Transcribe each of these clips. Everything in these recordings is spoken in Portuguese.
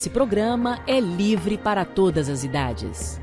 Esse programa é livre para todas as idades.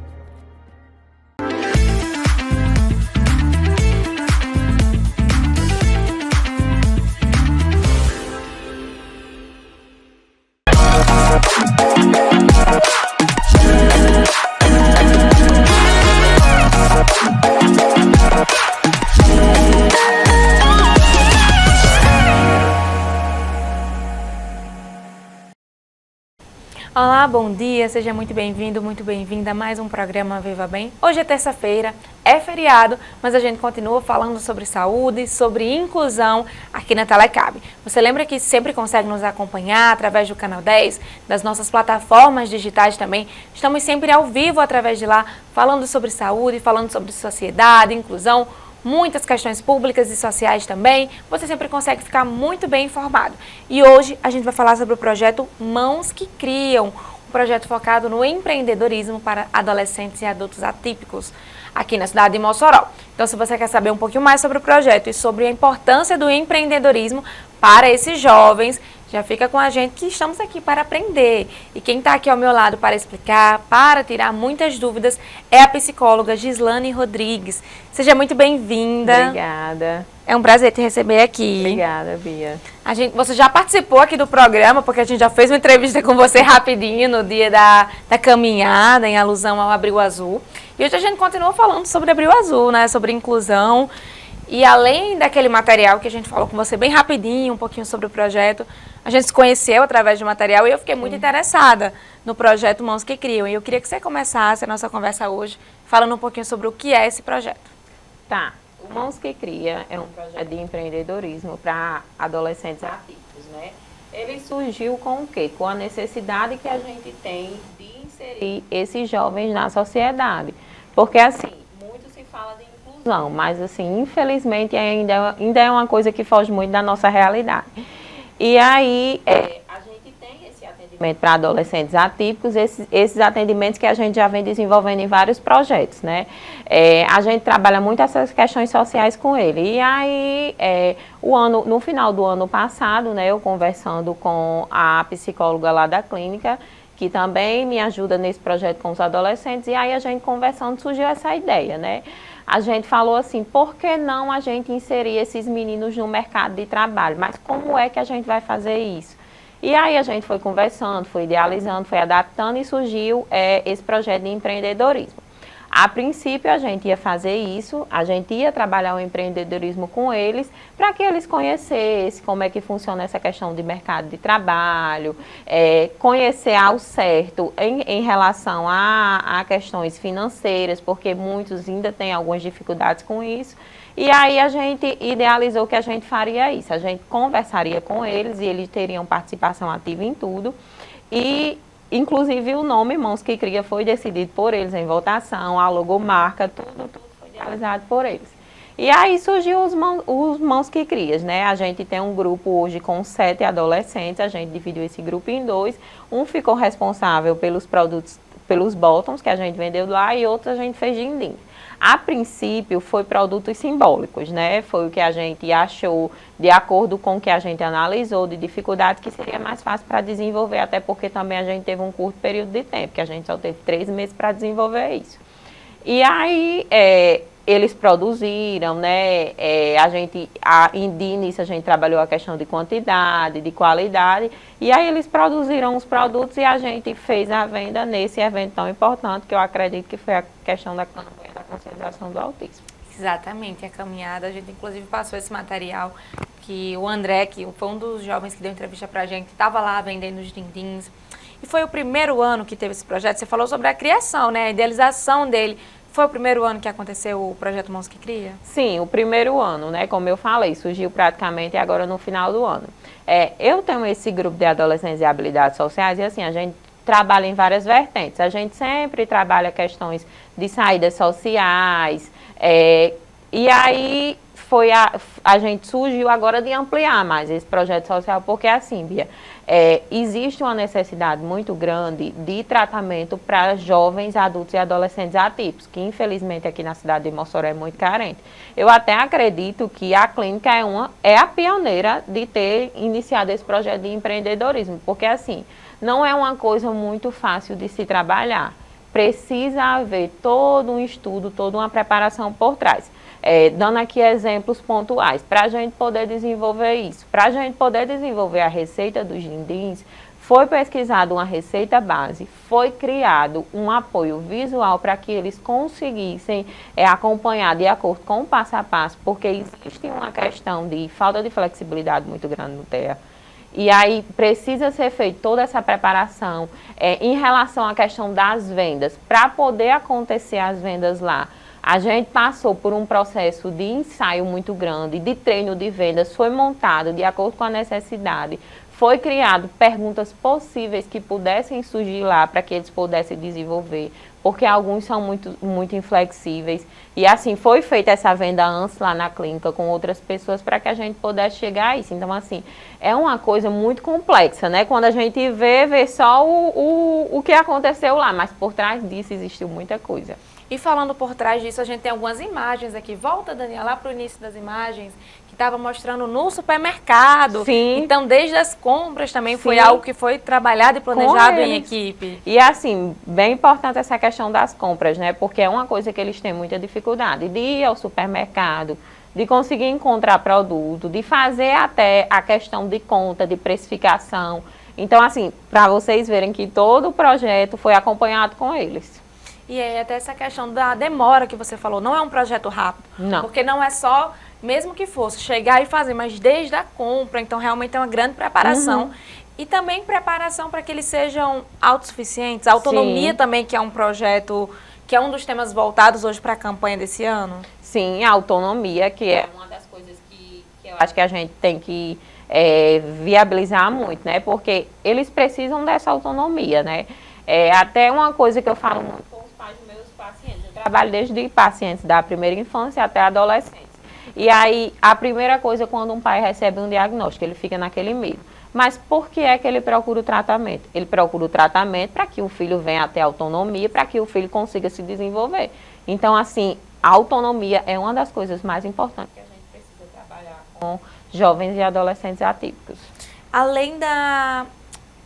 Olá, bom dia, seja muito bem-vindo, muito bem-vinda a mais um programa Viva Bem. Hoje é terça-feira, é feriado, mas a gente continua falando sobre saúde, sobre inclusão aqui na Telecab. Você lembra que sempre consegue nos acompanhar através do Canal 10, das nossas plataformas digitais também. Estamos sempre ao vivo através de lá, falando sobre saúde, falando sobre sociedade, inclusão, muitas questões públicas e sociais também. Você sempre consegue ficar muito bem informado. E hoje a gente vai falar sobre o projeto Mãos que Criam, um projeto focado no empreendedorismo para adolescentes e adultos atípicos aqui na cidade de Mossoró. Então, se você quer saber um pouquinho mais sobre o projeto e sobre a importância do empreendedorismo para esses jovens, já fica com a gente que estamos aqui para aprender. E quem está aqui ao meu lado para explicar, para tirar muitas dúvidas, é a psicóloga Gislane Rodrigues. Seja muito bem-vinda. Obrigada. É um prazer te receber aqui. Obrigada, Bia. Você já participou aqui do programa, porque a gente já fez uma entrevista com você rapidinho no dia da caminhada, em alusão ao Abril Azul. E hoje a gente continua falando sobre Abril Azul, né? Sobre inclusão. E além daquele material que a gente falou com você bem rapidinho, um pouquinho sobre o projeto, a gente se conheceu através do material e eu fiquei muito interessada no projeto Mãos que Criam. E eu queria que você começasse a nossa conversa hoje falando um pouquinho sobre o que é esse projeto. Tá. O Mãos que Cria é um projeto de empreendedorismo para adolescentes atípicos, né? Ele surgiu com o quê? Com a necessidade que a gente tem de inserir esses jovens na sociedade. Porque, assim, muito se fala de inclusão, mas, assim, infelizmente ainda é uma coisa que foge muito da nossa realidade. E aí, a gente tem esse atendimento para adolescentes atípicos, esses atendimentos que a gente já vem desenvolvendo em vários projetos, né? A gente trabalha muito essas questões sociais com ele. E aí, no final do ano passado, né, eu conversando com a psicóloga lá da clínica, que também me ajuda nesse projeto com os adolescentes, e aí a gente conversando surgiu essa ideia, né? A gente falou assim, por que não a gente inserir esses meninos no mercado de trabalho? Mas como é que a gente vai fazer isso? E aí a gente foi conversando, foi idealizando, foi adaptando e surgiu esse projeto de empreendedorismo. A princípio a gente ia fazer isso, a gente ia trabalhar o empreendedorismo com eles, para que eles conhecessem como é que funciona essa questão de mercado de trabalho, conhecer ao certo em relação a questões financeiras, porque muitos ainda têm algumas dificuldades com isso. E aí a gente idealizou que a gente faria isso, a gente conversaria com eles e eles teriam participação ativa em tudo. E inclusive o nome Mãos que Cria foi decidido por eles em votação, a logomarca, tudo foi idealizado por eles. E aí surgiu os Mãos que Crias, né? A gente tem um grupo hoje com 7 adolescentes, a gente dividiu esse grupo em 2. Um ficou responsável pelos produtos, pelos bottoms que a gente vendeu lá e outro a gente fez din-din. A princípio foi produtos simbólicos, né? Foi o que a gente achou, de acordo com o que a gente analisou, de dificuldade, que seria mais fácil para desenvolver, até porque também a gente teve um curto período de tempo, que a gente só teve 3 meses para desenvolver isso. E aí eles produziram, né? De início a gente trabalhou a questão de quantidade, de qualidade, e aí eles produziram os produtos e a gente fez a venda nesse evento tão importante, que eu acredito que foi a questão da campanha da conscientização do autismo. Exatamente, a caminhada, a gente inclusive passou esse material, que o André, que foi um dos jovens que deu entrevista pra gente, estava lá vendendo os din-dins. E foi o primeiro ano que teve esse projeto, você falou sobre a criação, né? A idealização dele. Foi o primeiro ano que aconteceu o projeto Mãos que Cria? Sim, o primeiro ano, né? Como eu falei, surgiu praticamente agora no final do ano. Eu tenho esse grupo de adolescentes e habilidades sociais e assim, a gente trabalha em várias vertentes. A gente sempre trabalha questões de saídas sociais, e aí a gente surgiu agora de ampliar mais esse projeto social, porque assim, Bia, existe uma necessidade muito grande de tratamento para jovens, adultos e adolescentes atípicos, que infelizmente aqui na cidade de Mossoró é muito carente. Eu até acredito que a clínica é a pioneira de ter iniciado esse projeto de empreendedorismo, porque assim, não é uma coisa muito fácil de se trabalhar. Precisa haver todo um estudo, toda uma preparação por trás. Dando aqui exemplos pontuais, para a gente poder desenvolver isso, para a gente poder desenvolver a receita dos dindins, foi pesquisada uma receita base, foi criado um apoio visual para que eles conseguissem acompanhar de acordo com o passo a passo, porque existe uma questão de falta de flexibilidade muito grande no TEA. E aí precisa ser feita toda essa preparação em relação à questão das vendas. Para poder acontecer as vendas lá, a gente passou por um processo de ensaio muito grande, de treino de vendas, foi montado de acordo com a necessidade. Foi criado perguntas possíveis que pudessem surgir lá para que eles pudessem desenvolver, porque alguns são muito inflexíveis. E assim, foi feita essa venda antes lá na clínica com outras pessoas para que a gente pudesse chegar a isso. Então, assim, é uma coisa muito complexa, né? Quando a gente vê só o que aconteceu lá, mas por trás disso existiu muita coisa. E falando por trás disso, a gente tem algumas imagens aqui. Volta, Daniela, lá para o início das imagens, que estava mostrando no supermercado. Sim. Então, desde as compras também Sim. foi algo que foi trabalhado e planejado em equipe. E assim, bem importante essa questão das compras, né? Porque é uma coisa que eles têm muita dificuldade de ir ao supermercado, de conseguir encontrar produto, de fazer até a questão de conta, de precificação. Então, assim, para vocês verem que todo o projeto foi acompanhado com eles. E aí, até essa questão da demora que você falou, não é um projeto rápido. Não. Porque não é só, mesmo que fosse, chegar e fazer, mas desde a compra, então realmente é uma grande preparação. E também preparação para que eles sejam autossuficientes, a autonomia. Sim. Também, que é um projeto, que é um dos temas voltados hoje para a campanha desse ano. Sim, a autonomia, que é uma das coisas que eu acho que a gente tem que viabilizar muito, né? Porque eles precisam dessa autonomia, né? Até uma coisa que eu falo muito com os pais dos meus pacientes. Eu trabalho desde pacientes da primeira infância até adolescentes. E aí, a primeira coisa, quando um pai recebe um diagnóstico, ele fica naquele medo. Mas por que é que ele procura o tratamento? Ele procura o tratamento para que o filho venha até a autonomia, para que o filho consiga se desenvolver. Então, assim, a autonomia é uma das coisas mais importantes que a gente precisa trabalhar com jovens e adolescentes atípicos. Além da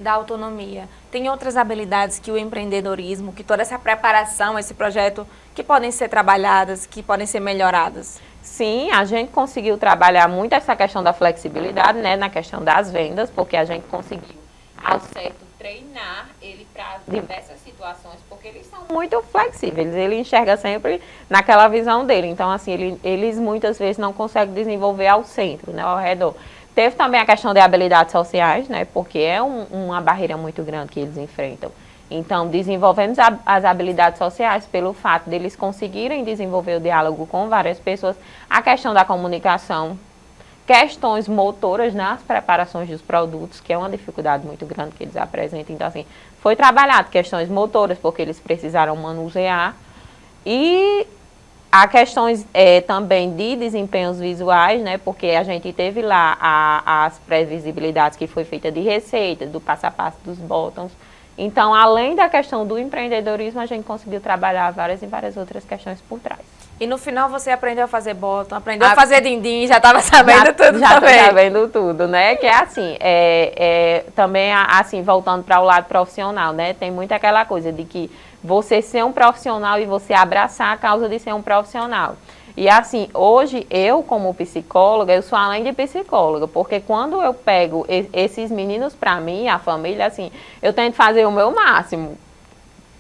autonomia, tem outras habilidades que o empreendedorismo, que toda essa preparação, esse projeto, que podem ser trabalhadas, que podem ser melhoradas? Sim, a gente conseguiu trabalhar muito essa questão da flexibilidade, né, na questão das vendas, porque a gente conseguiu, ao certo, treinar ele para diversas situações, porque eles são muito flexíveis, ele enxerga sempre naquela visão dele. Então, assim, eles muitas vezes não conseguem desenvolver ao centro, né, ao redor. Teve também a questão de habilidades sociais, né, porque é uma barreira muito grande que eles enfrentam. Então, desenvolvemos as habilidades sociais pelo fato deles conseguirem desenvolver o diálogo com várias pessoas, a questão da comunicação, questões motoras nas preparações dos produtos, que é uma dificuldade muito grande que eles apresentam. Então, assim, foi trabalhado questões motoras, porque eles precisaram manusear, e há questões também de desempenhos visuais, né, porque a gente teve lá as previsibilidades que foi feita de receita, do passo a passo dos botões. Então, além da questão do empreendedorismo, a gente conseguiu trabalhar várias e várias outras questões por trás. E no final você aprendeu a fazer bottom, aprendeu a fazer din-din, já estava sabendo tudo já também. Já sabendo tudo, né? Que é assim, também assim, voltando para o lado profissional, né? Tem muito aquela coisa de que você ser um profissional e você abraçar a causa de ser um profissional. E assim, hoje eu como psicóloga, eu sou além de psicóloga, porque quando eu pego esses meninos para mim, a família, assim, eu tento fazer o meu máximo.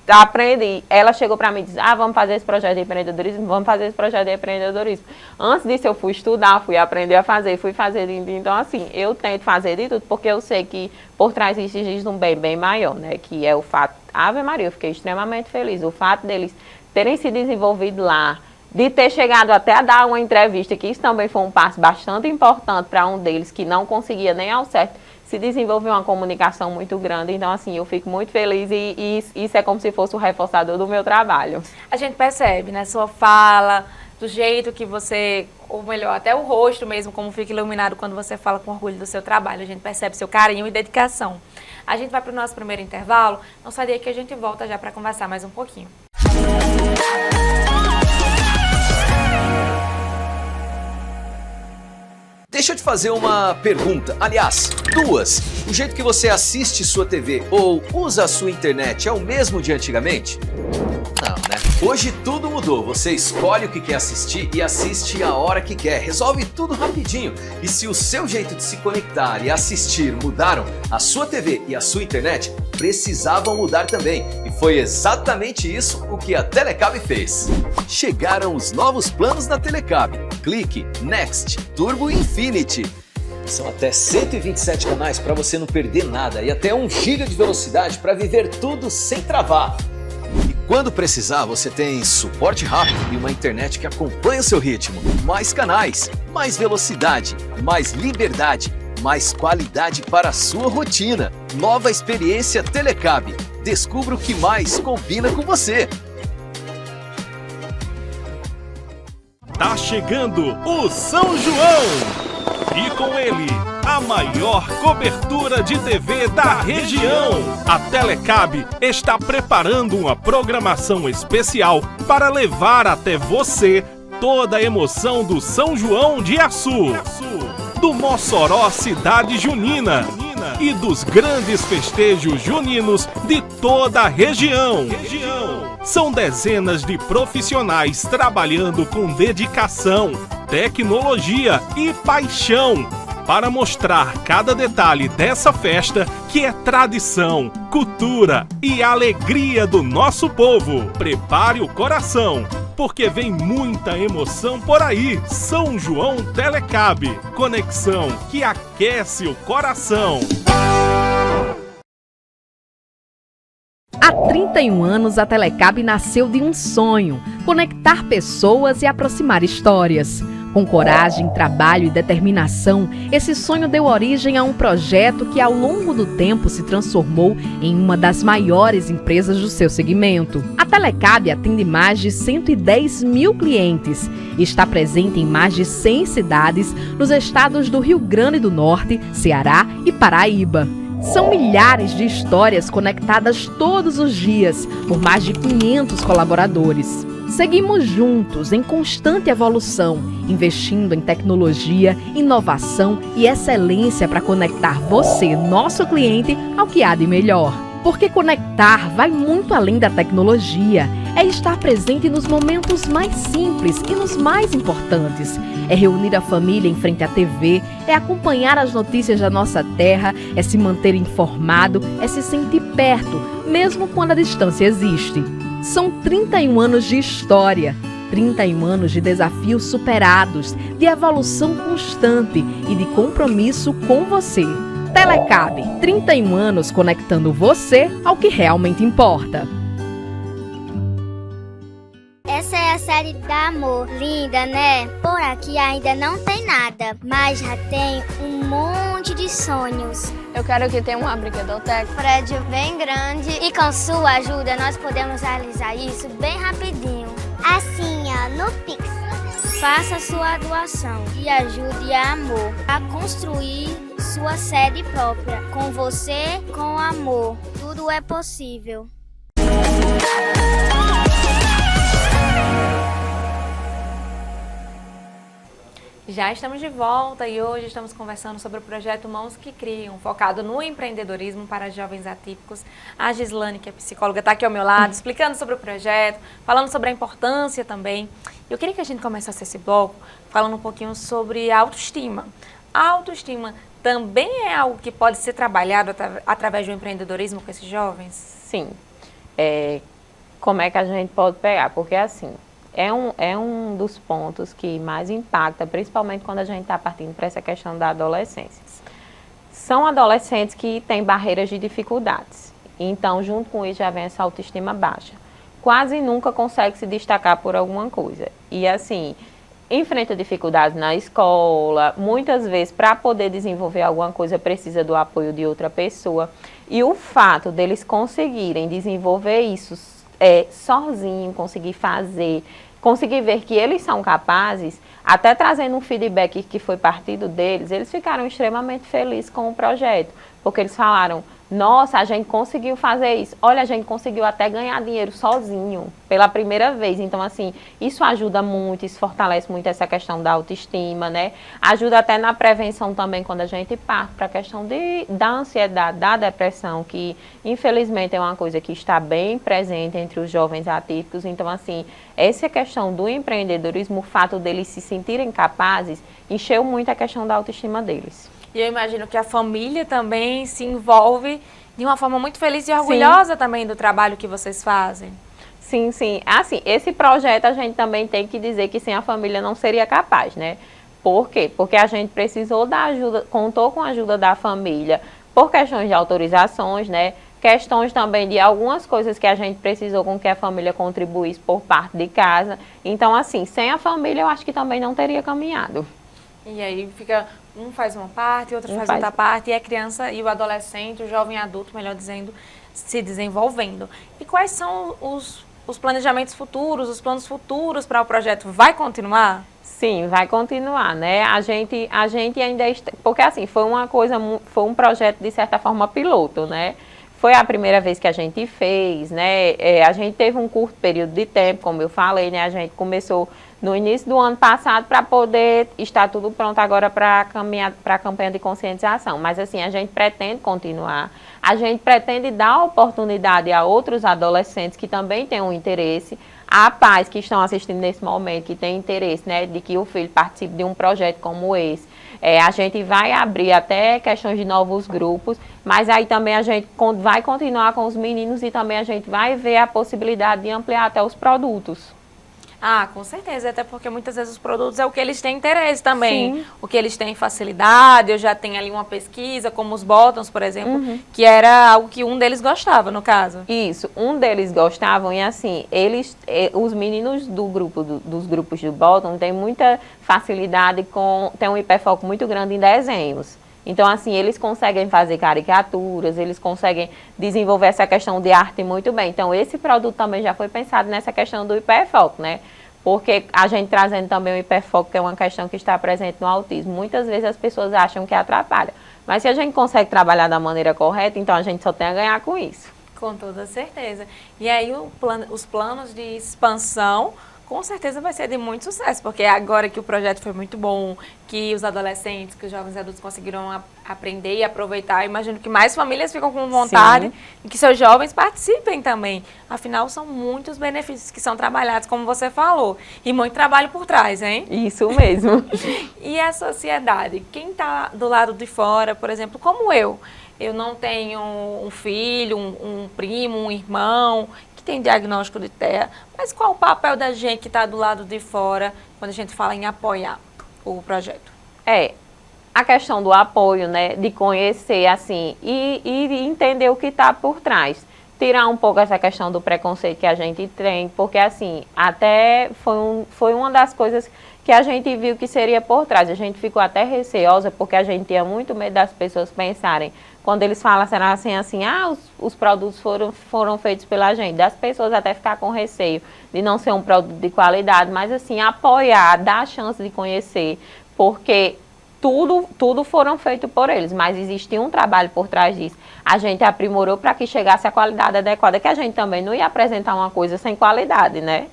Aprendi, ela chegou para mim e disse, vamos fazer esse projeto de empreendedorismo, vamos fazer esse projeto de empreendedorismo. Antes disso eu fui estudar, fui aprender a fazer, fui fazer, então assim, eu tento fazer de tudo, porque eu sei que por trás existe um bem maior, né, que é o fato, Ave Maria, eu fiquei extremamente feliz, o fato deles terem se desenvolvido lá, de ter chegado até a dar uma entrevista, que isso também foi um passo bastante importante para um deles, que não conseguia nem ao certo se desenvolver uma comunicação muito grande. Então, assim, eu fico muito feliz e isso é como se fosse o reforçador do meu trabalho. A gente percebe, né, sua fala, do jeito que você, ou melhor, até o rosto mesmo, como fica iluminado quando você fala com orgulho do seu trabalho. A gente percebe seu carinho e dedicação. A gente vai para o nosso primeiro intervalo. Não sai daí que a gente volta já para conversar mais um pouquinho. deixa eu te fazer uma pergunta, aliás, duas. O jeito que você assiste sua TV ou usa a sua internet é o mesmo de antigamente? Não, né? Hoje tudo mudou, você escolhe o que quer assistir e assiste a hora que quer, resolve tudo rapidinho. E se o seu jeito de se conectar e assistir mudaram, a sua TV e a sua internet precisavam mudar também. E foi exatamente isso o que a Telecab fez. Chegaram os novos planos da Telecab: Clique, Next, Turbo e Infinity. São até 127 canais para você não perder nada e até 1 GB de velocidade para viver tudo sem travar. E quando precisar, você tem suporte rápido e uma internet que acompanha o seu ritmo. Mais canais, mais velocidade, mais liberdade, mais qualidade para a sua rotina. Nova experiência Telecab. Descubra o que mais combina com você. Tá chegando o São João! E com ele, a maior cobertura de TV da região. A Telecab está preparando uma programação especial para levar até você toda a emoção do São João de Açu, do Mossoró Cidade Junina e dos grandes festejos juninos de toda a região. São dezenas de profissionais trabalhando com dedicação, tecnologia e paixão para mostrar cada detalhe dessa festa que é tradição, cultura e alegria do nosso povo. Prepare o coração, porque vem muita emoção por aí. São João Telecab, conexão que aquece o coração. Há 31 anos, a Telecab nasceu de um sonho: conectar pessoas e aproximar histórias. Com coragem, trabalho e determinação, esse sonho deu origem a um projeto que, ao longo do tempo, se transformou em uma das maiores empresas do seu segmento. A Telecab atende mais de 110 mil clientes e está presente em mais de 100 cidades nos estados do Rio Grande do Norte, Ceará e Paraíba. São milhares de histórias conectadas todos os dias por mais de 500 colaboradores. Seguimos juntos em constante evolução, investindo em tecnologia, inovação e excelência para conectar você, nosso cliente, ao que há de melhor. Porque conectar vai muito além da tecnologia. É estar presente nos momentos mais simples e nos mais importantes. É reunir a família em frente à TV, é acompanhar as notícias da nossa terra, é se manter informado, é se sentir perto, mesmo quando a distância existe. São 31 anos de história, 31 anos de desafios superados, de evolução constante e de compromisso com você. Telecab, 31 anos conectando você ao que realmente importa. Essa é a série da Amor. Linda, né? Por aqui ainda não tem nada, mas já tem um monte de sonhos. Eu quero que tenha uma brinquedoteca, Prédio bem grande e com sua ajuda nós podemos realizar isso bem rapidinho. Assim, ó, no Pix. Faça sua doação e ajude a Amor a construir sua sede própria. Com você, com amor, tudo é possível. Já estamos de volta e hoje estamos conversando sobre o projeto Mãos que Criam, focado no empreendedorismo para jovens atípicos. A Gislane, que é psicóloga, está aqui ao meu lado, explicando sobre o projeto, falando sobre a importância também. Eu queria que a gente começasse esse bloco falando um pouquinho sobre a autoestima. A autoestima também é algo que pode ser trabalhado através do empreendedorismo com esses jovens? Sim. Como é que a gente pode pegar? Porque assim, é um dos pontos que mais impacta, principalmente quando a gente está partindo para essa questão da adolescência. São adolescentes que têm barreiras de dificuldades. Então, junto com isso, já vem essa autoestima baixa. Quase nunca consegue se destacar por alguma coisa. E assim, enfrenta dificuldades na escola, muitas vezes para poder desenvolver alguma coisa precisa do apoio de outra pessoa. E o fato deles conseguirem desenvolver isso sozinho, conseguir fazer, conseguir ver que eles são capazes, até trazendo um feedback que foi partido deles, eles ficaram extremamente felizes com o projeto, porque eles falaram, Nossa, a gente conseguiu fazer isso. Olha, a gente conseguiu até ganhar dinheiro sozinho, pela primeira vez. Então, assim, isso ajuda muito, isso fortalece muito essa questão da autoestima, né? Ajuda até na prevenção também, quando a gente parte para a questão da ansiedade, da depressão, que infelizmente é uma coisa que está bem presente entre os jovens atípicos. Então, assim, essa questão do empreendedorismo, o fato deles se sentirem capazes, encheu muito a questão da autoestima deles. E eu imagino que a família também se envolve de uma forma muito feliz e orgulhosa também do trabalho que vocês fazem. Sim, sim. Assim, esse projeto a gente também tem que dizer que sem a família não seria capaz, né? Por quê? Porque a gente precisou da ajuda, contou com a ajuda da família por questões de autorizações, né? Questões também de algumas coisas que a gente precisou com que a família contribuísse por parte de casa. Então, assim, sem a família eu acho que também não teria caminhado. E aí fica, um faz uma parte, outro faz outra parte, e a criança e o adolescente, o jovem adulto, melhor dizendo, se desenvolvendo. E quais são os planejamentos futuros, os planos futuros para o projeto? Vai continuar? Sim, vai continuar, né? A gente ainda porque assim, foi um projeto de certa forma piloto, né? Foi a primeira vez que a gente fez, né? A gente teve um curto período de tempo, como eu falei, né? A gente começou no início do ano passado para poder estar tudo pronto agora para caminhar para a campanha de conscientização. Mas assim, a gente pretende continuar. A gente pretende dar oportunidade a outros adolescentes que também têm um interesse, a pais que estão assistindo nesse momento, que têm interesse, né, de que o filho participe de um projeto como esse. A gente vai abrir até questões de novos grupos, mas aí também a gente vai continuar com os meninos e também a gente vai ver a possibilidade de ampliar até os produtos. Ah, com certeza, até porque muitas vezes os produtos é o que eles têm interesse também, Sim. o que eles têm facilidade. Eu já tenho ali uma pesquisa, como os bottoms, por exemplo, que era algo que um deles gostava, no caso. Isso, um deles gostavam e assim, os meninos dos grupos do bottom têm muita facilidade tem um hiperfoco muito grande em desenhos. Então, assim, eles conseguem fazer caricaturas, eles conseguem desenvolver essa questão de arte muito bem. Então, esse produto também já foi pensado nessa questão do hiperfoco, né? Porque a gente trazendo também o hiperfoco, que é uma questão que está presente no autismo, muitas vezes as pessoas acham que atrapalha. Mas se a gente consegue trabalhar da maneira correta, então a gente só tem a ganhar com isso. Com toda certeza. E aí, os planos de expansão, com certeza vai ser de muito sucesso, porque agora que o projeto foi muito bom, que os adolescentes, que os jovens adultos conseguiram aprender e aproveitar, imagino que mais famílias ficam com vontade. Sim. E que seus jovens participem também. Afinal, são muitos benefícios que são trabalhados, como você falou, e muito trabalho por trás, hein? Isso mesmo. E a sociedade? Quem está do lado de fora, por exemplo, como eu não tenho um filho, um primo, um irmão que tem diagnóstico de TEA, mas qual o papel da gente que está do lado de fora quando a gente fala em apoiar o projeto? A questão do apoio, né, de conhecer, assim, e entender o que está por trás. Tirar um pouco essa questão do preconceito que a gente tem, porque, assim, até foi uma das coisas que a gente viu que seria por trás. A gente ficou até receosa, porque a gente tinha muito medo das pessoas pensarem, quando eles falam assim, os produtos foram feitos pela gente, das pessoas até ficar com receio de não ser um produto de qualidade, mas assim, apoiar, dar a chance de conhecer, porque tudo foram feito por eles, mas existia um trabalho por trás disso. A gente aprimorou para que chegasse a qualidade adequada, que a gente também não ia apresentar uma coisa sem qualidade, né?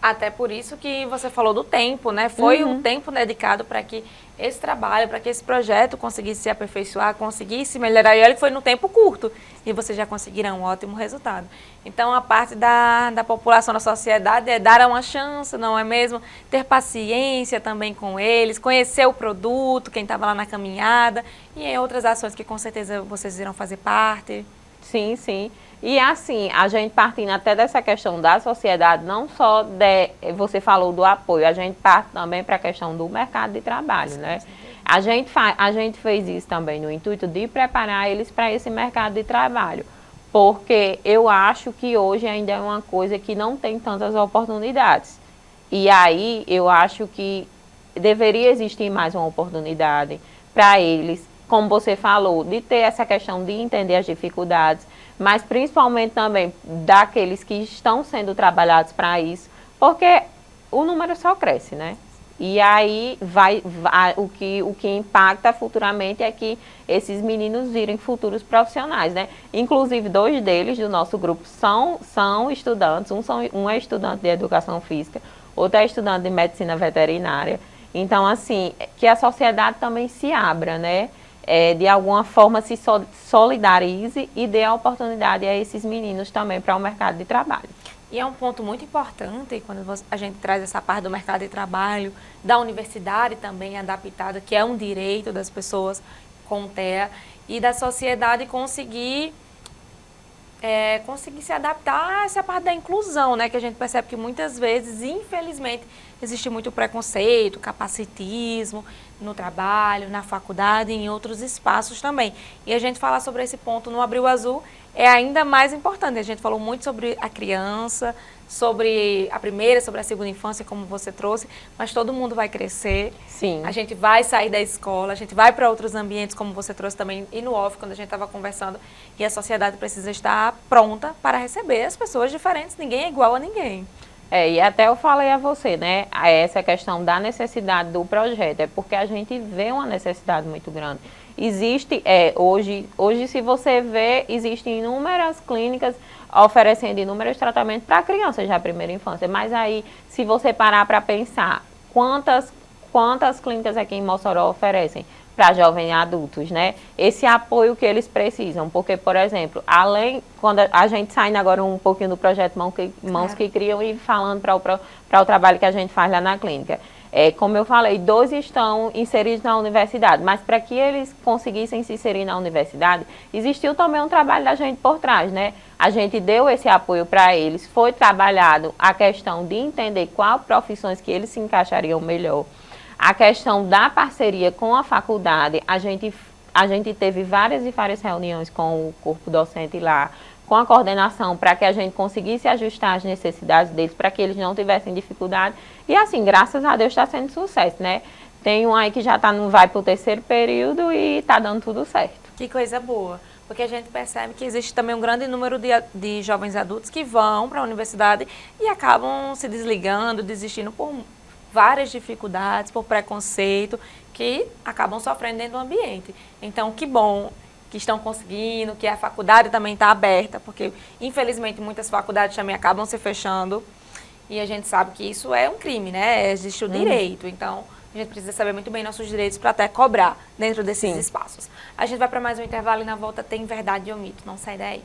Até por isso que você falou do tempo, né? Foi um tempo dedicado para que esse trabalho, para que esse projeto conseguisse se aperfeiçoar, conseguisse melhorar. E olha que foi no tempo curto. E vocês já conseguiram um ótimo resultado. Então, a parte da população, da sociedade, é dar uma chance, não é mesmo? Ter paciência também com eles, conhecer o produto, quem estava lá na caminhada. E em outras ações que com certeza vocês irão fazer parte. Sim, sim. E assim, a gente partindo até dessa questão da sociedade, não só você falou do apoio, a gente parte também para a questão do mercado de trabalho, né? A gente fez isso também no intuito de preparar eles para esse mercado de trabalho, porque eu acho que hoje ainda é uma coisa que não tem tantas oportunidades. E aí eu acho que deveria existir mais uma oportunidade para eles, como você falou, de ter essa questão de entender as dificuldades, mas principalmente também daqueles que estão sendo trabalhados para isso, porque o número só cresce, né? E aí o que impacta futuramente é que esses meninos virem futuros profissionais, né? Inclusive 2 deles do nosso grupo são estudantes, um é estudante de educação física, outro é estudante de medicina veterinária. Então, assim, que a sociedade também se abra, né? De alguma forma se solidarize e dê a oportunidade a esses meninos também para o mercado de trabalho. E é um ponto muito importante quando a gente traz essa parte do mercado de trabalho, da universidade também adaptada, que é um direito das pessoas com TEA, e da sociedade conseguir se adaptar a essa parte da inclusão, né? Que a gente percebe que muitas vezes, infelizmente, existe muito preconceito, capacitismo no trabalho, na faculdade e em outros espaços também. E a gente falar sobre esse ponto no Abril Azul é ainda mais importante. A gente falou muito sobre a criança, sobre a primeira, sobre a segunda infância, como você trouxe, mas todo mundo vai crescer. Sim. A gente vai sair da escola, a gente vai para outros ambientes, como você trouxe também, e no off, quando a gente estava conversando, e a sociedade precisa estar pronta para receber as pessoas diferentes, ninguém é igual a ninguém. E até eu falei a você, né, essa questão da necessidade do projeto, é porque a gente vê uma necessidade muito grande. Existe, hoje se você vê, existem inúmeras clínicas oferecendo inúmeros tratamentos para crianças já primeira infância, mas aí, se você parar para pensar, quantas clínicas aqui em Mossoró oferecem para jovens e adultos, né? Esse apoio que eles precisam, porque, por exemplo, quando a gente saindo agora um pouquinho do projeto Mãos que Criam e falando para o trabalho que a gente faz lá na clínica. Como eu falei, 2 estão inseridos na universidade, mas para que eles conseguissem se inserir na universidade, existiu também um trabalho da gente por trás, né? A gente deu esse apoio para eles, foi trabalhado a questão de entender quais profissões que eles se encaixariam melhor. A questão da parceria com a faculdade, a gente teve várias e várias reuniões com o corpo docente lá, com a coordenação, para que a gente conseguisse ajustar as necessidades deles, para que eles não tivessem dificuldade. E assim, graças a Deus está sendo sucesso, né? Tem um aí que já vai para o 3º período e está dando tudo certo. Que coisa boa, porque a gente percebe que existe também um grande número de jovens adultos que vão para a universidade e acabam se desligando, desistindo por várias dificuldades, por preconceito, que acabam sofrendo dentro do ambiente. Então, que bom que estão conseguindo, que a faculdade também está aberta, porque, infelizmente, muitas faculdades também acabam se fechando, e a gente sabe que isso é um crime, né? Existe o direito, então a gente precisa saber muito bem nossos direitos para até cobrar dentro desses espaços. A gente vai para mais um intervalo e na volta tem Verdade ou Mito. Não sai daí.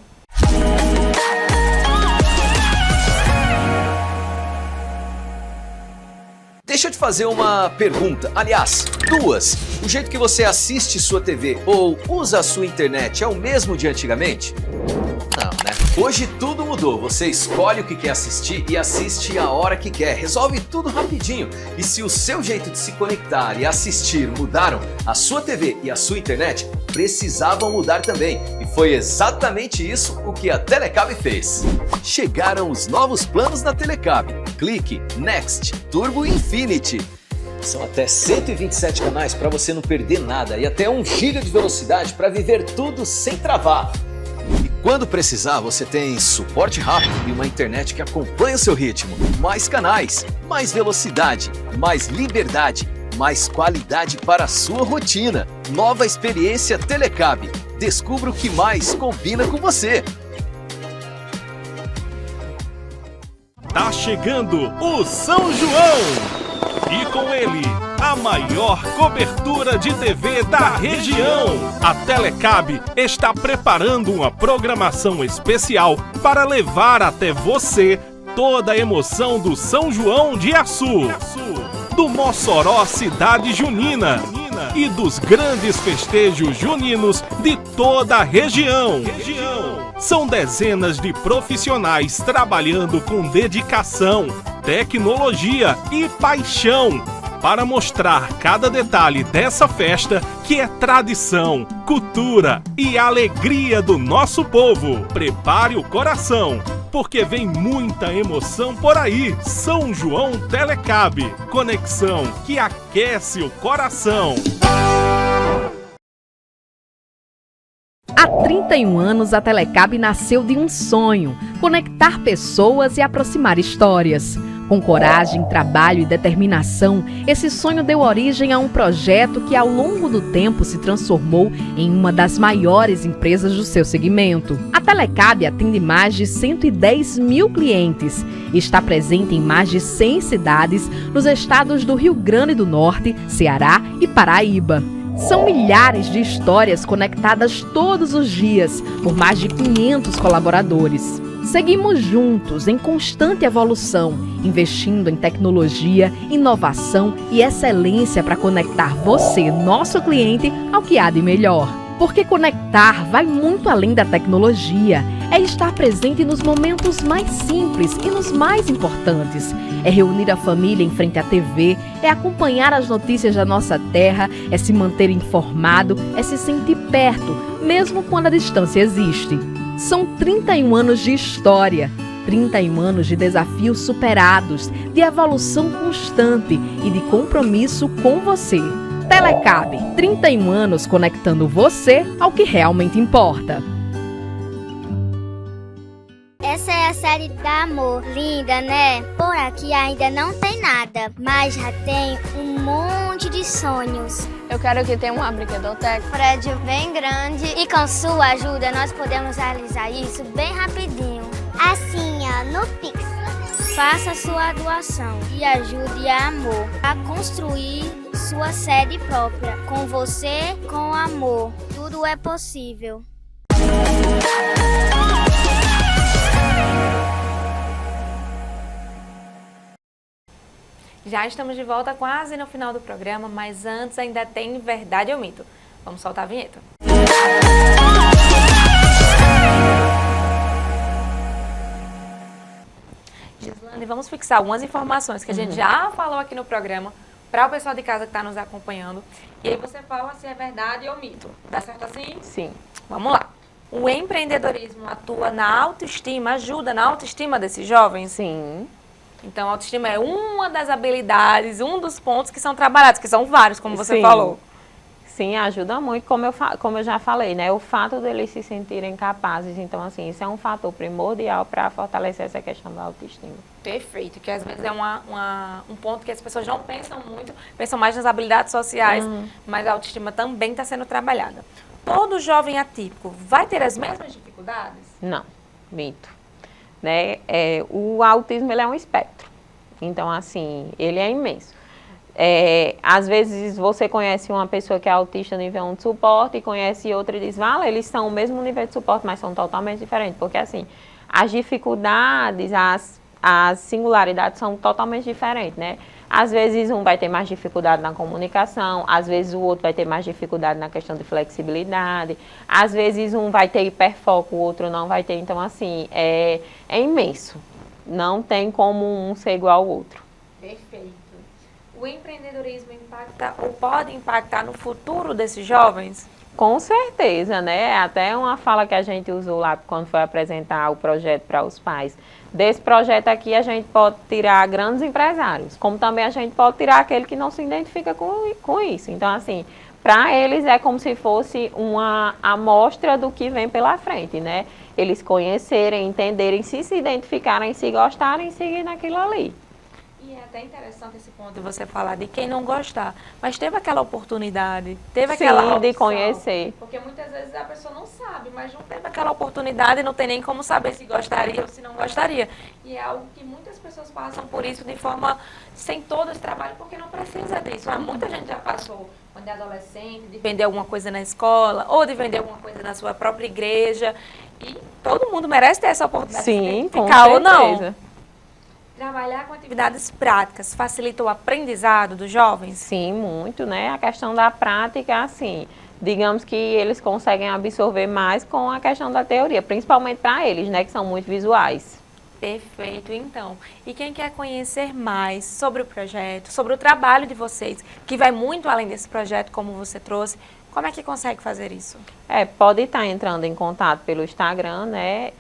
Deixa eu te fazer uma pergunta, aliás, 2. O jeito que você assiste sua TV ou usa a sua internet é o mesmo de antigamente? Não, né? Hoje tudo mudou, você escolhe o que quer assistir e assiste a hora que quer, resolve tudo rapidinho. E se o seu jeito de se conectar e assistir mudaram, a sua TV e a sua internet precisavam mudar também. E foi exatamente isso o que a Telecab fez. Chegaram os novos planos da Telecab. Clique, Next, Turbo Infinity. São até 127 canais para você não perder nada e até 1 GB de velocidade para viver tudo sem travar. E quando precisar, você tem suporte rápido e uma internet que acompanha o seu ritmo. Mais canais, mais velocidade, mais liberdade, mais qualidade para a sua rotina. Nova experiência Telecab. Descubra o que mais combina com você. Tá chegando o São João! E com ele, a maior cobertura de TV da região. A Telecab está preparando uma programação especial para levar até você toda a emoção do São João de Açu, do Mossoró Cidade Junina e dos grandes festejos juninos de toda a região. São dezenas de profissionais trabalhando com dedicação, tecnologia e paixão para mostrar cada detalhe dessa festa que é tradição, cultura e alegria do nosso povo. Prepare o coração, porque vem muita emoção por aí. São João Telecab, conexão que aquece o coração. Há 31 anos, a Telecab nasceu de um sonho: conectar pessoas e aproximar histórias. Com coragem, trabalho e determinação, esse sonho deu origem a um projeto que ao longo do tempo se transformou em uma das maiores empresas do seu segmento. A Telecab atende mais de 110 mil clientes e está presente em mais de 100 cidades nos estados do Rio Grande do Norte, Ceará e Paraíba. São milhares de histórias conectadas todos os dias por mais de 500 colaboradores. Seguimos juntos em constante evolução, investindo em tecnologia, inovação e excelência para conectar você, nosso cliente, ao que há de melhor. Porque conectar vai muito além da tecnologia. É estar presente nos momentos mais simples e nos mais importantes. É reunir a família em frente à TV, é acompanhar as notícias da nossa terra, é se manter informado, é se sentir perto, mesmo quando a distância existe. São 31 anos de história, 31 anos de desafios superados, de evolução constante e de compromisso com você. Telecab, 31 anos conectando você ao que realmente importa. Essa é a série da Amor. Linda, né? Por aqui ainda não tem nada, mas já tem um monte de sonhos. Eu quero que tenha uma brinquedoteca. Um prédio bem grande e com sua ajuda nós podemos realizar isso bem rapidinho. Assim, ó, no Pix. Faça sua doação e ajude a Amor a construir sua sede própria. Com você, com amor, tudo é possível. Já estamos de volta quase no final do programa, mas antes ainda tem Verdade ou Mito. Vamos soltar a vinheta. Gislane, vamos fixar algumas informações que a gente já falou aqui no programa para o pessoal de casa que está nos acompanhando. E aí você fala se é verdade ou mito. Dá certo assim? Sim. Vamos lá. O empreendedorismo atua na autoestima, ajuda na autoestima desses jovens? Sim. Então, a autoestima é uma das habilidades, um dos pontos que são trabalhados, que são vários, como você Sim. falou. Sim, ajuda muito, como eu já falei, né? O fato deles se sentirem capazes. Então, assim, isso é um fator primordial para fortalecer essa questão da autoestima. Perfeito, que às vezes é um ponto que as pessoas não pensam muito, pensam mais nas habilidades sociais, mas a autoestima também está sendo trabalhada. Todo jovem atípico vai ter as mesmas dificuldades? Não, mito. Né? O autismo, ele é um espectro. Então, assim, ele é imenso. Às vezes você conhece uma pessoa que é autista nível 1 de suporte e conhece outra e diz, vale, eles são o mesmo nível de suporte, mas são totalmente diferentes. Porque, assim, as dificuldades, as singularidades são totalmente diferentes, né? Às vezes um vai ter mais dificuldade na comunicação, às vezes o outro vai ter mais dificuldade na questão de flexibilidade, às vezes um vai ter hiperfoco, o outro não vai ter. Então, assim, é imenso. Não tem como um ser igual ao outro. Perfeito. O empreendedorismo impacta ou pode impactar no futuro desses jovens? Com certeza, né? Até uma fala que a gente usou lá quando foi apresentar o projeto para os pais. Desse projeto aqui a gente pode tirar grandes empresários, como também a gente pode tirar aquele que não se identifica com isso. Então, assim, para eles é como se fosse uma amostra do que vem pela frente, né? Eles conhecerem, entenderem, se identificarem, se gostarem, seguir naquilo ali. E é até interessante esse ponto de você falar de quem não gostar, mas teve aquela oportunidade, teve aquela opção, de conhecer. Porque muitas vezes a pessoa não sabe, mas não teve aquela oportunidade, não tem nem como saber se gostaria ou se não gostaria. E é algo que muitas pessoas passam por isso de forma, sem todo esse trabalho, porque não precisa disso. Muita gente já passou, quando é adolescente, de vender alguma coisa na escola, ou de vender alguma coisa na sua própria igreja. E todo mundo merece ter essa oportunidade. Sim, de ficar ou não. certeza. Trabalhar com atividades práticas facilita o aprendizado dos jovens? Sim, muito, né? A questão da prática, assim, digamos que eles conseguem absorver mais com a questão da teoria, principalmente para eles, né, que são muito visuais. Perfeito, então. E quem quer conhecer mais sobre o projeto, sobre o trabalho de vocês, que vai muito além desse projeto, como você trouxe, como é que consegue fazer isso? Pode estar entrando em contato pelo Instagram, né?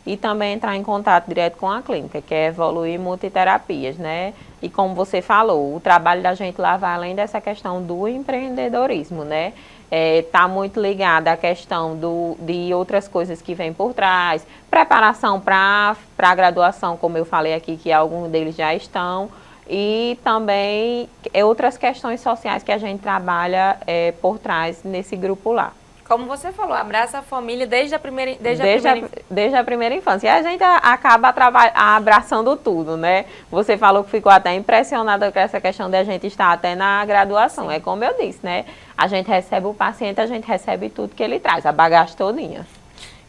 E também entrar em contato direto com a clínica, que é Evoluir Multiterapias, né? E como você falou, o trabalho da gente lá vai além dessa questão do empreendedorismo, né? está muito ligada à questão de outras coisas que vêm por trás, preparação para a graduação, como eu falei aqui, que alguns deles já estão, e também outras questões sociais que a gente trabalha por trás nesse grupo lá. Como você falou, abraça a família desde a primeira infância. E a gente acaba abraçando tudo, né? Você falou que ficou até impressionada com essa questão de a gente estar até na graduação. Sim. É como eu disse, né? A gente recebe o paciente, a gente recebe tudo que ele traz, a bagagem todinha.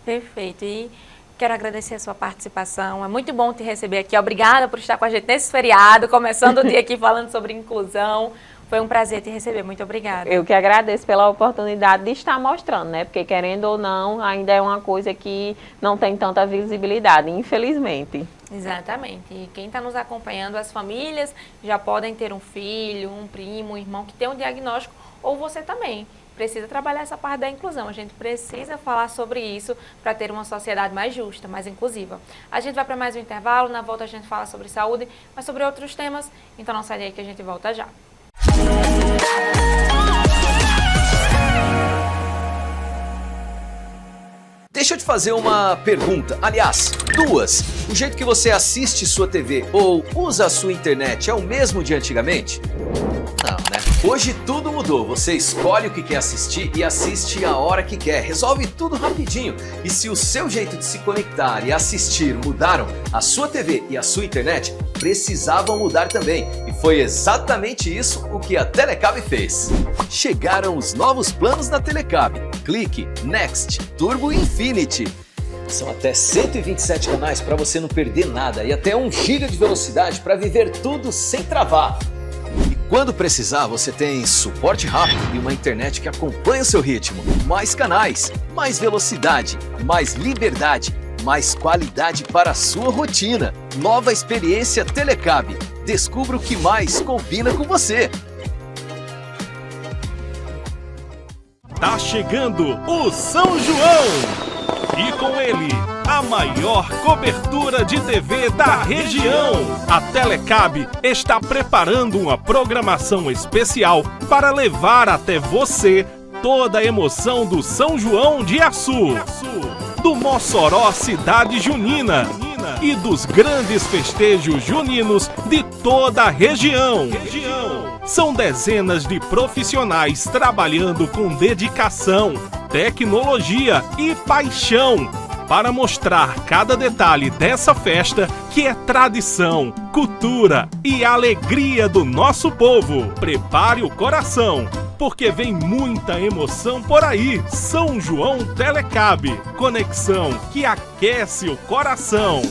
Perfeito. E quero agradecer a sua participação. É muito bom te receber aqui. Obrigada por estar com a gente nesse feriado, começando o dia aqui falando sobre inclusão. Foi um prazer te receber, muito obrigada. Eu que agradeço pela oportunidade de estar mostrando, né? Porque querendo ou não, ainda é uma coisa que não tem tanta visibilidade, infelizmente. Exatamente. E quem está nos acompanhando, as famílias já podem ter um filho, um primo, um irmão que tem um diagnóstico, ou você também. Precisa trabalhar essa parte da inclusão. A gente precisa falar sobre isso para ter uma sociedade mais justa, mais inclusiva. A gente vai para mais um intervalo, na volta a gente fala sobre saúde, mas sobre outros temas. Então não sai daí que a gente volta já. Deixa eu te fazer uma pergunta, aliás, duas. O jeito que você assiste sua TV ou usa a sua internet é o mesmo de antigamente? Não, né? Hoje tudo mudou. Você escolhe o que quer assistir e assiste a hora que quer. Resolve tudo rapidinho. E se o seu jeito de se conectar e assistir mudaram, a sua TV e a sua internet precisavam mudar também. E foi exatamente isso o que a Telecab fez. Chegaram os novos planos da Telecab. Clique, Next, Turbo Infinity. São até 127 canais para você não perder nada e até 1 GB de velocidade para viver tudo sem travar. E quando precisar, você tem suporte rápido e uma internet que acompanha o seu ritmo. Mais canais, mais velocidade, mais liberdade, mais qualidade para a sua rotina. Nova experiência Telecab. Descubra o que mais combina com você. Tá chegando o São João! E com ele, a maior cobertura de TV da região. A Telecab está preparando uma programação especial para levar até você toda a emoção do São João de Açu, do Mossoró Cidade Junina e dos grandes festejos juninos de toda a região. São dezenas de profissionais trabalhando com dedicação, tecnologia e paixão para mostrar cada detalhe dessa festa que é tradição, cultura e alegria do nosso povo. Prepare o coração, porque vem muita emoção por aí. São João Telecab, conexão que aquece o coração.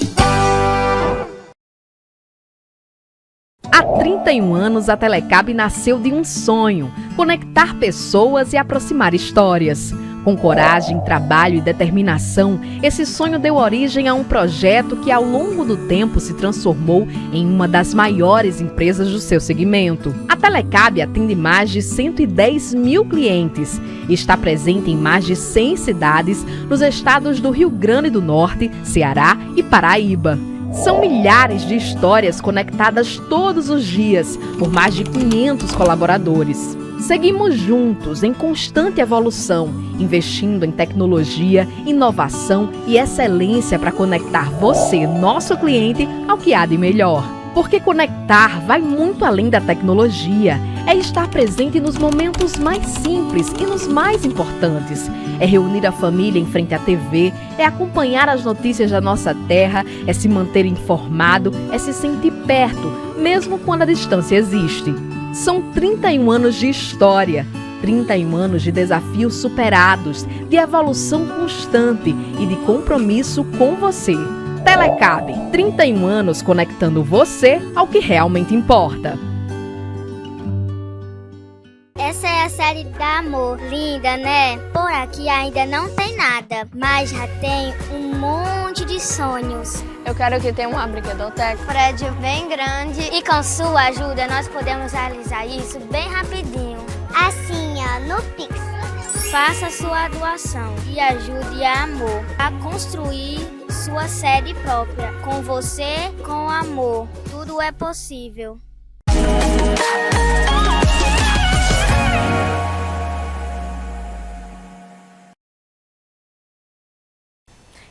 Há 31 anos, a Telecab nasceu de um sonho: conectar pessoas e aproximar histórias. Com coragem, trabalho e determinação, esse sonho deu origem a um projeto que, ao longo do tempo, se transformou em uma das maiores empresas do seu segmento. A Telecab atende mais de 110 mil clientes e está presente em mais de 100 cidades nos estados do Rio Grande do Norte, Ceará e Paraíba. São milhares de histórias conectadas todos os dias por mais de 500 colaboradores. Seguimos juntos em constante evolução, investindo em tecnologia, inovação e excelência para conectar você, nosso cliente, ao que há de melhor. Porque conectar vai muito além da tecnologia. É estar presente nos momentos mais simples e nos mais importantes. É reunir a família em frente à TV, é acompanhar as notícias da nossa terra, é se manter informado, é se sentir perto, mesmo quando a distância existe. São 31 anos de história, 31 anos de desafios superados, de evolução constante e de compromisso com você. Telecab, 31 anos conectando você ao que realmente importa. Essa é a série da Amor. Linda, né? Por aqui ainda não tem nada, mas já tem um monte de sonhos. Eu quero que tenha uma brinquedoteca. Prédio bem grande. E com sua ajuda nós podemos realizar isso bem rapidinho. Assim, ó, no Pix. Faça sua doação e ajude a Amor a construir sua sede própria. Com você, com amor. Tudo é possível.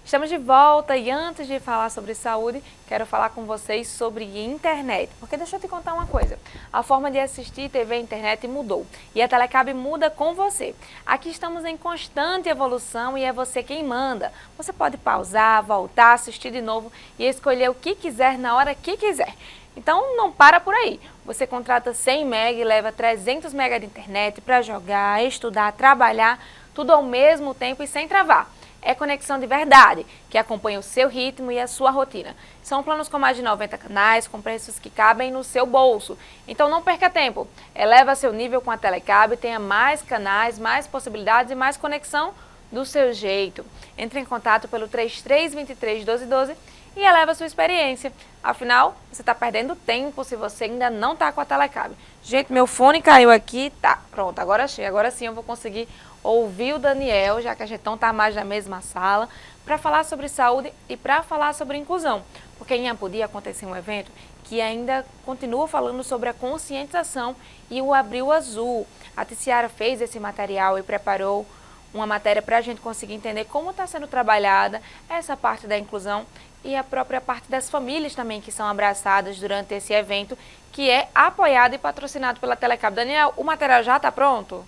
Estamos de volta e antes de falar sobre saúde, quero falar com vocês sobre internet. Porque deixa eu te contar uma coisa, a forma de assistir TV e internet mudou e a Telecab muda com você. Aqui estamos em constante evolução e é você quem manda. Você pode pausar, voltar, assistir de novo e escolher o que quiser na hora que quiser. Então não para por aí. Você contrata 100 MB e leva 300 MB de internet para jogar, estudar, trabalhar, tudo ao mesmo tempo e sem travar. É conexão de verdade, que acompanha o seu ritmo e a sua rotina. São planos com mais de 90 canais, com preços que cabem no seu bolso. Então não perca tempo, eleva seu nível com a Telecab, tenha mais canais, mais possibilidades e mais conexão do seu jeito. Entre em contato pelo 3323-1212 e eleva a sua experiência. Afinal, você está perdendo tempo se você ainda não está com a Telecab. Gente, meu fone caiu aqui, tá, pronto, agora chega, agora sim eu vou conseguir ouvir o Daniel, já que a gente não está mais na mesma sala, para falar sobre saúde e para falar sobre inclusão. Porque em Apodi aconteceu um evento que ainda continua falando sobre a conscientização e o Abril Azul. A Ticiara fez esse material e preparou uma matéria para a gente conseguir entender como está sendo trabalhada essa parte da inclusão e a própria parte das famílias também que são abraçadas durante esse evento, que é apoiado e patrocinado pela Telecab. Daniel, o material já está pronto?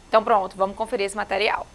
Então pronto, vamos conferir esse material.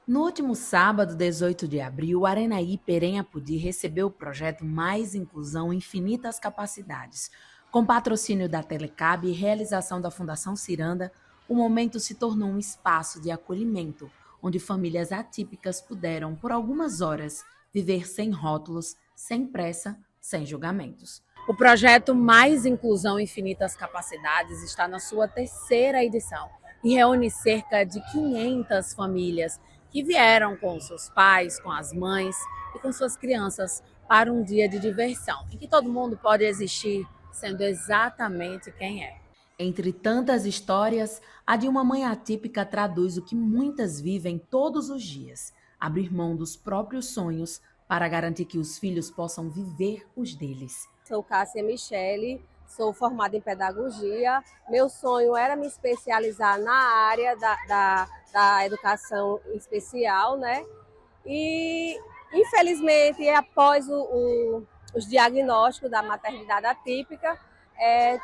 No último sábado, 18 de abril, o Arena Hiper em Apodi recebeu o projeto Mais Inclusão Infinitas Capacidades. Com patrocínio da Telecab e realização da Fundação Ciranda, o momento se tornou um espaço de acolhimento, onde famílias atípicas puderam, por algumas horas, viver sem rótulos, sem pressa, sem julgamentos. O projeto Mais Inclusão Infinitas Capacidades está na sua 3ª edição e reúne cerca de 500 famílias que vieram com seus pais, com as mães e com suas crianças para um dia de diversão, em que todo mundo pode existir sendo exatamente quem é. Entre tantas histórias, a de uma mãe atípica traduz o que muitas vivem todos os dias: abrir mão dos próprios sonhos para garantir que os filhos possam viver os deles. Sou Cássia Michele, sou formada em pedagogia. Meu sonho era me especializar na área da educação especial, né? E, infelizmente, após os diagnósticos da maternidade atípica,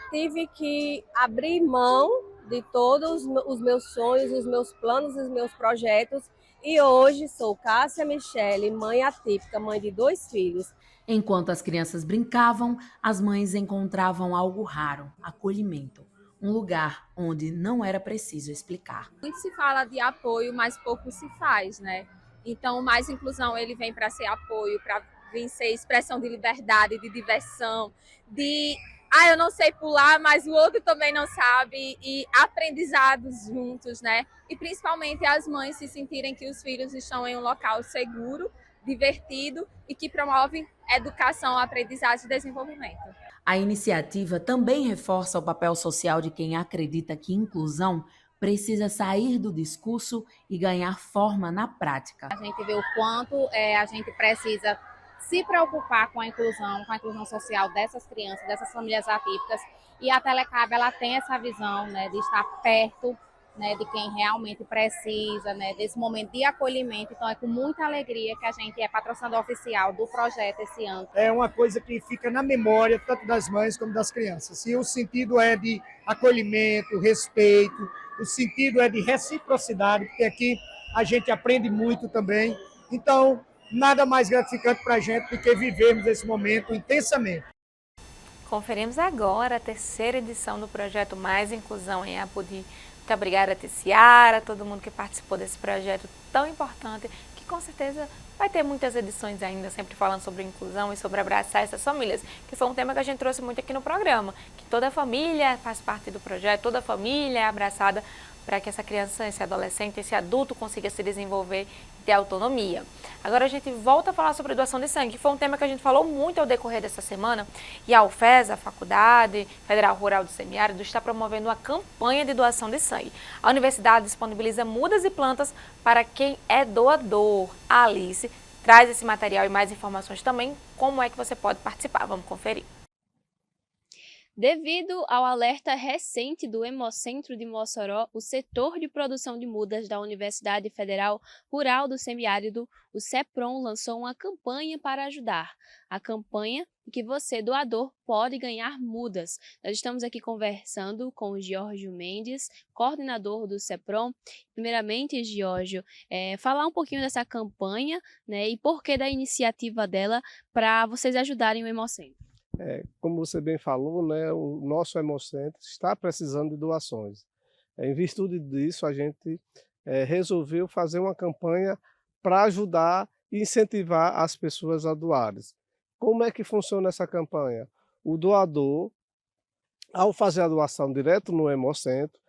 tive que abrir mão de todos os meus sonhos, os meus planos, os meus projetos. E hoje sou Cássia Michele, mãe atípica, mãe de 2 filhos. Enquanto as crianças brincavam, as mães encontravam algo raro: acolhimento. Um lugar onde não era preciso explicar. Muito se fala de apoio, mas pouco se faz, né? Então, o Mais Inclusão, ele vem para ser apoio, para vir ser expressão de liberdade, de diversão, de eu não sei pular, mas o outro também não sabe, e aprendizados juntos, né? E principalmente as mães se sentirem que os filhos estão em um local seguro, divertido e que promove educação, aprendizagem e desenvolvimento. A iniciativa também reforça o papel social de quem acredita que inclusão precisa sair do discurso e ganhar forma na prática. A gente vê o quanto a gente precisa se preocupar com a inclusão social dessas crianças, dessas famílias atípicas, e a Telecab, ela tem essa visão, né, de estar perto, né, de quem realmente precisa, né, desse momento de acolhimento. Então é com muita alegria que a gente é patrocinador oficial do projeto esse ano. É uma coisa que fica na memória tanto das mães como das crianças. E o sentido é de acolhimento, respeito, o sentido é de reciprocidade, porque aqui a gente aprende muito também. Então, nada mais gratificante para a gente do que vivermos esse momento intensamente. Conferimos agora a 3ª edição do projeto Mais Inclusão em Apodi. Muito obrigada, Ticiara, todo mundo que participou desse projeto tão importante, que com certeza vai ter muitas edições ainda, sempre falando sobre inclusão e sobre abraçar essas famílias, que foi um tema que a gente trouxe muito aqui no programa, que toda família faz parte do projeto, toda família é abraçada para que essa criança, esse adolescente, esse adulto consiga se desenvolver e ter autonomia. Agora a gente volta a falar sobre doação de sangue, que foi um tema que a gente falou muito ao decorrer dessa semana, e a UFES, a Faculdade Federal Rural do Semiárido, está promovendo uma campanha de doação de sangue. A universidade disponibiliza mudas e plantas para quem é doador. A Alice traz esse material e mais informações também, como é que você pode participar. Vamos conferir. Devido ao alerta recente do Hemocentro de Mossoró, o setor de produção de mudas da Universidade Federal Rural do Semiárido, o CEPROM, lançou uma campanha para ajudar. A campanha em que você, doador, pode ganhar mudas. Nós estamos aqui conversando com o Giorgio Mendes, coordenador do CEPROM. Primeiramente, Giorgio, falar um pouquinho dessa campanha, né, e por que da iniciativa dela para vocês ajudarem o Hemocentro. Como você bem falou, né, o nosso Hemocentro está precisando de doações. Em virtude disso, a gente resolveu fazer uma campanha para ajudar e incentivar as pessoas a doarem. Como é que funciona essa campanha? O doador, ao fazer a doação direto no Hemocentro,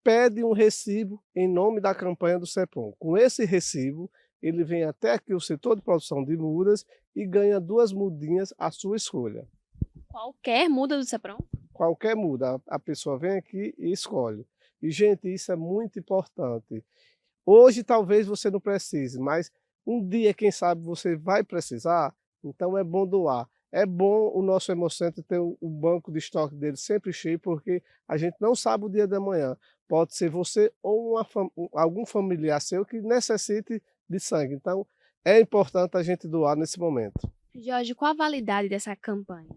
pede um recibo em nome da campanha do CEPROM. Com esse recibo, ele vem até aqui o setor de produção de mudas e ganha 2 mudinhas à sua escolha. Qualquer muda do CEPROM? Qualquer muda, a pessoa vem aqui e escolhe. E, gente, isso é muito importante. Hoje talvez você não precise, mas um dia, quem sabe, você vai precisar, então é bom doar. É bom o nosso Hemocentro ter o banco de estoque dele sempre cheio, porque a gente não sabe o dia da manhã. Pode ser você ou algum familiar seu que necessite de sangue. Então, é importante a gente doar nesse momento. Jorge, qual a validade dessa campanha?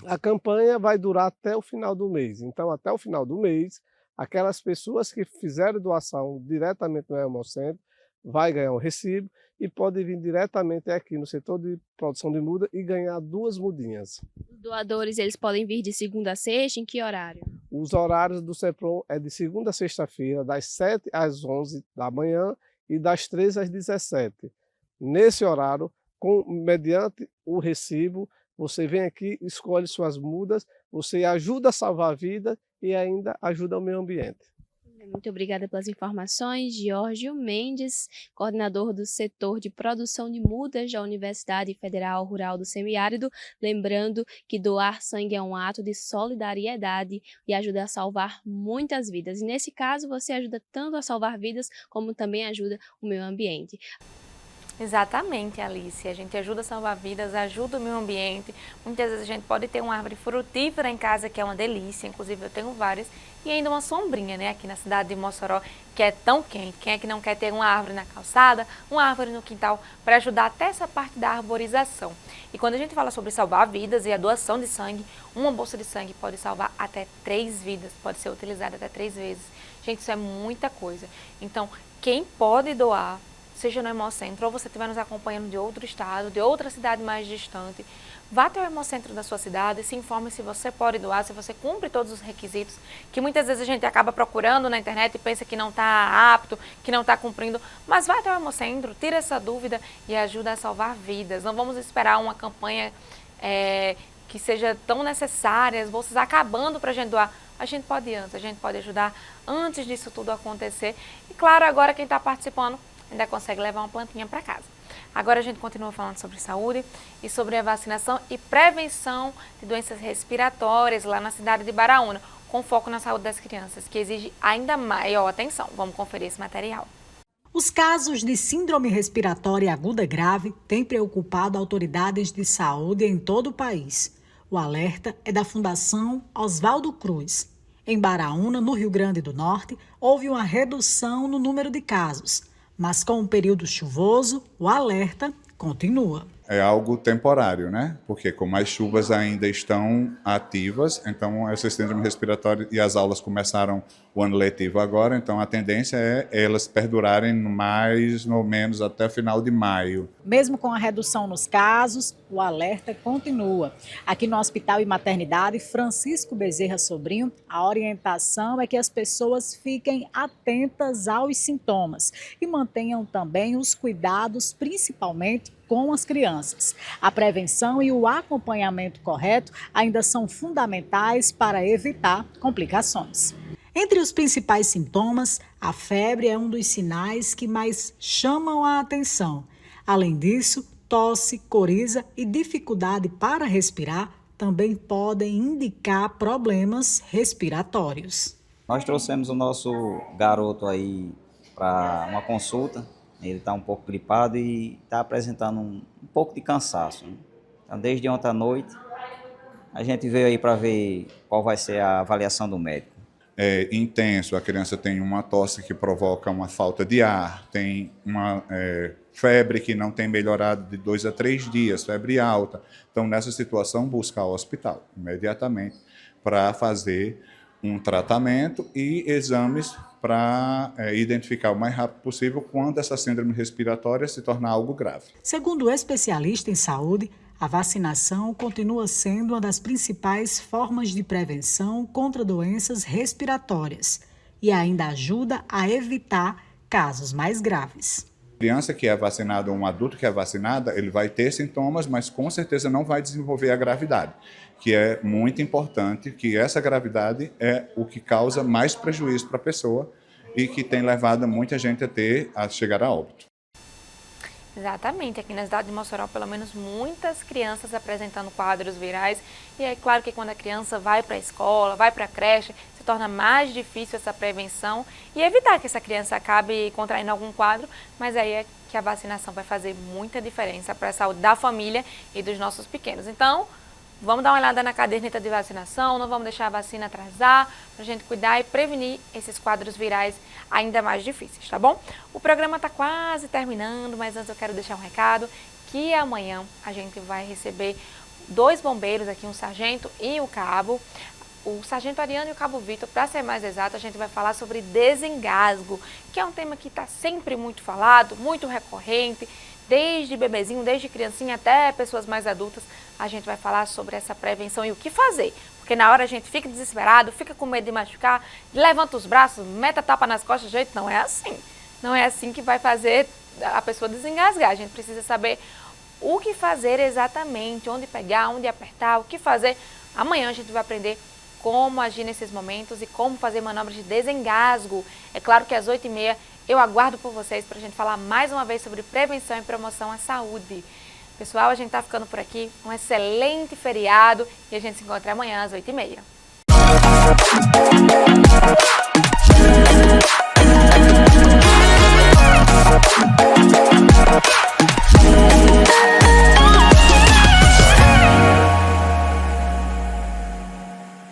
A campanha vai durar até o final do mês. Então, até o final do mês, aquelas pessoas que fizeram doação diretamente no Hemocentro vai ganhar um recibo e pode vir diretamente aqui no setor de produção de muda e ganhar 2 mudinhas. Os doadores, eles podem vir de segunda a sexta, em que horário? Os horários do CEPROM é de segunda a sexta-feira, das 7 às 11 da manhã e das 13 às 17. Nesse horário, mediante o recibo, você vem aqui, escolhe suas mudas, você ajuda a salvar a vida e ainda ajuda o meio ambiente. Muito obrigada pelas informações, Giorgio Mendes, coordenador do setor de produção de mudas da Universidade Federal Rural do Semiárido. Lembrando que doar sangue é um ato de solidariedade e ajuda a salvar muitas vidas. E nesse caso, você ajuda tanto a salvar vidas, como também ajuda o meio ambiente. Exatamente, Alice. A gente ajuda a salvar vidas, ajuda o meio ambiente. Muitas vezes a gente pode ter uma árvore frutífera em casa, que é uma delícia. Inclusive, eu tenho várias. E ainda uma sombrinha, né? Aqui na cidade de Mossoró, que é tão quente. Quem é que não quer ter uma árvore na calçada, uma árvore no quintal, para ajudar até essa parte da arborização. E quando a gente fala sobre salvar vidas e a doação de sangue, uma bolsa de sangue pode salvar até 3 vidas. Pode ser utilizada até 3 vezes. Gente, isso é muita coisa. Então, quem pode doar, seja no Hemocentro ou você estiver nos acompanhando de outro estado, de outra cidade mais distante, vá até o Hemocentro da sua cidade e se informe se você pode doar, se você cumpre todos os requisitos, que muitas vezes a gente acaba procurando na internet e pensa que não está apto, que não está cumprindo, mas vá até o Hemocentro, tira essa dúvida e ajuda a salvar vidas. Não vamos esperar uma campanha que seja tão necessária, as bolsas acabando para a gente doar. A gente pode ir antes, a gente pode ajudar antes disso tudo acontecer. E claro, agora quem está participando ainda consegue levar uma plantinha para casa. Agora a gente continua falando sobre saúde e sobre a vacinação e prevenção de doenças respiratórias lá na cidade de Baraúna, com foco na saúde das crianças, que exige ainda maior atenção. Vamos conferir esse material. Os casos de síndrome respiratória aguda grave têm preocupado autoridades de saúde em todo o país. O alerta é da Fundação Oswaldo Cruz. Em Baraúna, no Rio Grande do Norte, houve uma redução no número de casos. Mas com o período chuvoso, o alerta continua. É algo temporário, né? Porque como as chuvas ainda estão ativas, então essa síndrome respiratória e as aulas começaram o ano letivo agora, então a tendência é elas perdurarem mais ou menos até o final de maio. Mesmo com a redução nos casos, o alerta continua. Aqui no Hospital e Maternidade Francisco Bezerra Sobrinho, a orientação é que as pessoas fiquem atentas aos sintomas e mantenham também os cuidados, principalmente com as crianças. A prevenção e o acompanhamento correto ainda são fundamentais para evitar complicações. Entre os principais sintomas, a febre é um dos sinais que mais chamam a atenção. Além disso, tosse, coriza e dificuldade para respirar também podem indicar problemas respiratórios. Nós trouxemos o nosso garoto aí para uma consulta. Ele está um pouco gripado e está apresentando um pouco de cansaço, né? Então, desde ontem à noite, A gente veio aí para ver qual vai ser a avaliação do médico. É intenso, a criança tem uma tosse que provoca uma falta de ar, tem uma febre que não tem melhorado de 2 a 3 dias, febre alta. Então, nessa situação, buscar o hospital imediatamente para fazer um tratamento e exames para identificar o mais rápido possível quando essa síndrome respiratória se tornar algo grave. Segundo o especialista em saúde, a vacinação continua sendo uma das principais formas de prevenção contra doenças respiratórias e ainda ajuda a evitar casos mais graves. Criança que é vacinada ou um adulto que é vacinada, ele vai ter sintomas, mas com certeza não vai desenvolver a gravidade, que é muito importante, que essa gravidade é o que causa mais prejuízo para a pessoa e que tem levado muita gente a chegar a óbito. Exatamente, aqui na cidade de Mossoró, pelo menos muitas crianças apresentando quadros virais, e é claro que quando a criança vai para a escola, vai para a creche, se torna mais difícil essa prevenção e evitar que essa criança acabe contraindo algum quadro, mas aí é que a vacinação vai fazer muita diferença para a saúde da família e dos nossos pequenos. Então, vamos dar uma olhada na caderneta de vacinação, não vamos deixar a vacina atrasar, para a gente cuidar e prevenir esses quadros virais ainda mais difíceis, tá bom? O programa está quase terminando, mas antes eu quero deixar um recado que amanhã a gente vai receber 2 bombeiros aqui, um sargento e um cabo. O sargento Ariano e o cabo Vitor, para ser mais exato, a gente vai falar sobre desengasgo, que é um tema que está sempre muito falado, muito recorrente, desde bebezinho, desde criancinha até pessoas mais adultas, a gente vai falar sobre essa prevenção e o que fazer. Porque na hora a gente fica desesperado, fica com medo de machucar, levanta os braços, mete a tapa nas costas, gente, não é assim. Não é assim que vai fazer a pessoa desengasgar. A gente precisa saber o que fazer exatamente, onde pegar, onde apertar, o que fazer. Amanhã a gente vai aprender como agir nesses momentos e como fazer manobras de desengasgo. É claro que às 8h30 eu aguardo por vocês para a gente falar mais uma vez sobre prevenção e promoção à saúde. Pessoal, a gente está ficando por aqui. Um excelente feriado e a gente se encontra amanhã às 8h30.